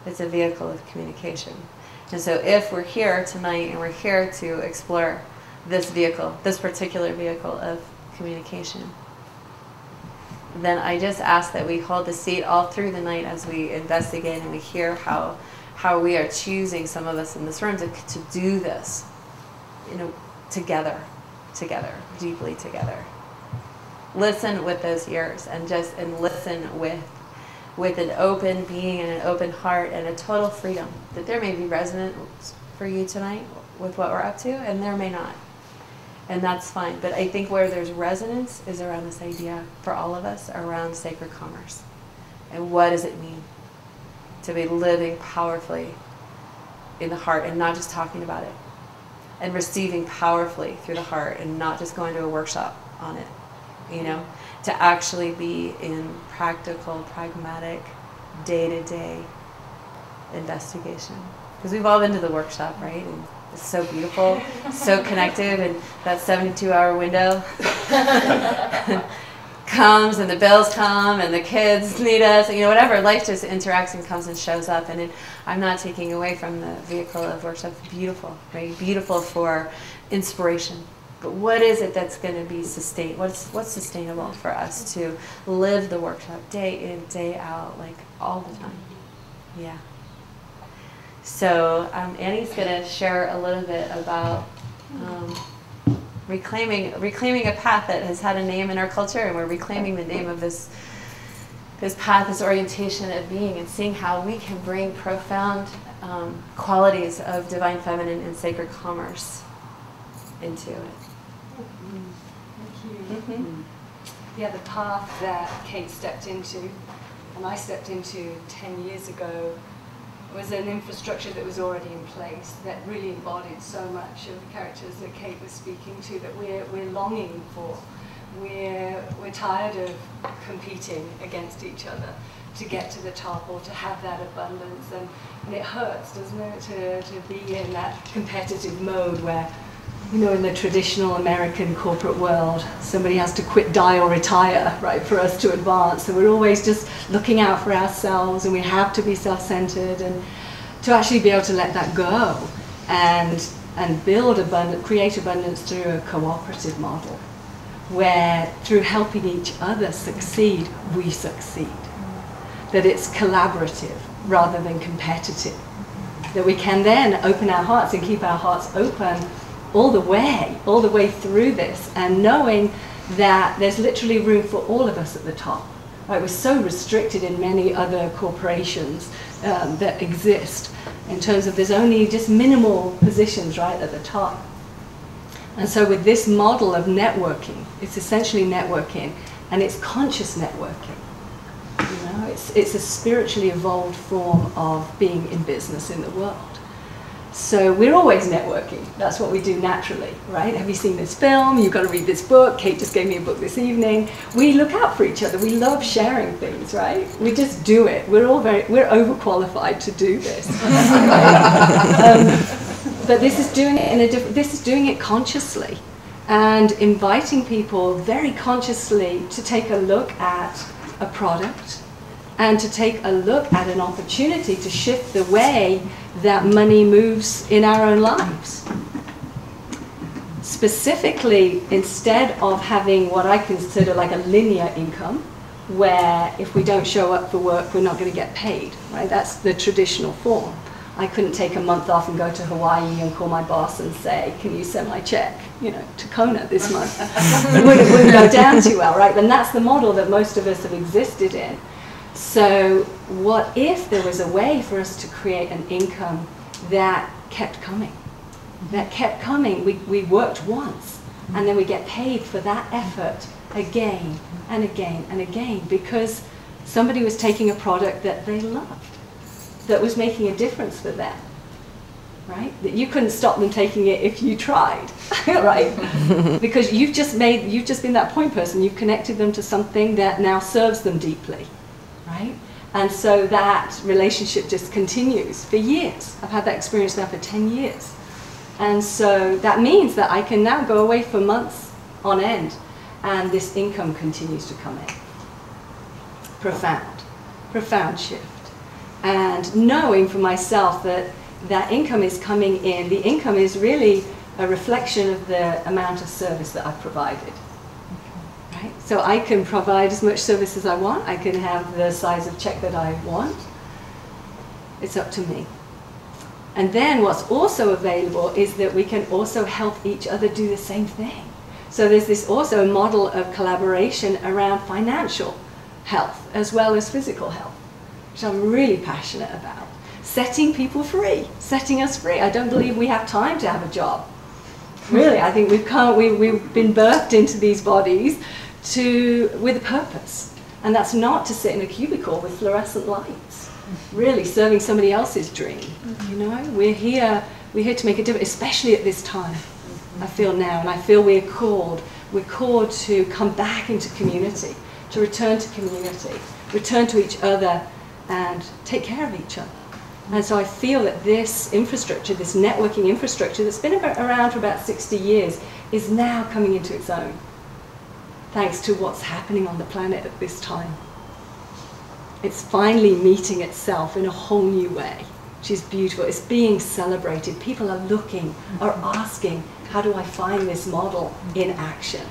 It's a vehicle of communication. And so if we're here tonight and we're here to explore this vehicle, this particular vehicle of communication, then I just ask that we hold the seat all through the night as we investigate and we hear how we are choosing, some of us in this room, to do this, together, deeply together. Listen with those ears and listen with an open being and an open heart and a total freedom, that there may be resonance for you tonight with what we're up to, and there may not. And that's fine. But I think where there's resonance is around this idea for all of us around sacred commerce. And what does it mean to be living powerfully in the heart and not just talking about it, and receiving powerfully through the heart and not just going to a workshop on it, to actually be in practical, pragmatic, day-to-day investigation. Because we've all been to the workshop, right? And it's so beautiful, so connected, and that 72-hour window comes, and the bills come, and the kids need us, whatever. Life just interacts and comes and shows up, and I'm not taking away from the vehicle of workshop. It's beautiful, right? Beautiful for inspiration. But what is it that's going to be sustained? What's sustainable for us to live the workshop day in, day out, like all the time? Yeah. So Annie's going to share a little bit about reclaiming a path that has had a name in our culture, and we're reclaiming the name of this path, this orientation of being, and seeing how we can bring profound qualities of divine feminine and sacred commerce into it. Thank you. Yeah, the path that Kate stepped into, and I stepped into 10 years ago, was an infrastructure that was already in place that really embodied so much of the characters that Kate was speaking to, that we're longing for. We're tired of competing against each other to get to the top or to have that abundance, and it hurts, doesn't it, to be in that competitive mode where, in the traditional American corporate world, somebody has to quit, die, or retire, right, for us to advance. So we're always just looking out for ourselves, and we have to be self-centered, and to actually be able to let that go and build abundance, create abundance through a cooperative model, where through helping each other succeed, we succeed. That it's collaborative rather than competitive. That we can then open our hearts and keep our hearts open all the way through this, and knowing that there's literally room for all of us at the top. Right? We're so restricted in many other corporations that exist, in terms of there's only just minimal positions right at the top. And so with this model of networking, it's essentially networking, and it's conscious networking. It's a spiritually evolved form of being in business in the world. So we're always networking. That's what we do naturally, right? Have you seen this film? You've got to read this book. Kate just gave me a book this evening. We look out for each other. We love sharing things, right? We just do it. We're overqualified to do this. But this is doing it this is doing it consciously, and inviting people very consciously to take a look at a product, and to take a look at an opportunity to shift the way that money moves in our own lives. Specifically, instead of having what I consider like a linear income, where if we don't show up for work, we're not going to get paid, right? That's the traditional form. I couldn't take a month off and go to Hawaii and call my boss and say, can you send my check, to Kona this month? It wouldn't go down too well, right? And that's the model that most of us have existed in. So what if there was a way for us to create an income that kept coming? That kept coming. We worked once, and then we get paid for that effort again and again and again, because somebody was taking a product that they loved, that was making a difference for them, right? That you couldn't stop them taking it if you tried, right? Because you've just been that point person. You've connected them to something that now serves them deeply. Right? And so that relationship just continues for years. I've had that experience now for 10 years. And so that means that I can now go away for months on end, and this income continues to come in. Profound shift. and knowing for myself that that income is coming in. The income is really a reflection of the amount of service that I've provided. Right? So I can provide as much service as I want. I can have the size of check that I want. It's up to me. And then what's also available is that we can also help each other do the same thing. So there's this also model of collaboration around financial health as well as physical health, which I'm really passionate about. Setting people free, setting us free. I don't believe we have time to have a job. Really, I think we've been birthed into these bodies with a purpose. And that's not to sit in a cubicle with fluorescent lights, really serving somebody else's dream. You know, we're here to make a difference, especially at this time, I feel now. And I feel we're called to come back into community, to return to community, return to each other and take care of each other. And so I feel that this infrastructure, this networking infrastructure that's been around for about 60 years, is now coming into its own, thanks to what's happening on the planet at this time. It's finally meeting itself in a whole new way, which is beautiful. It's being celebrated. People are looking, are asking, how do I find this model in action?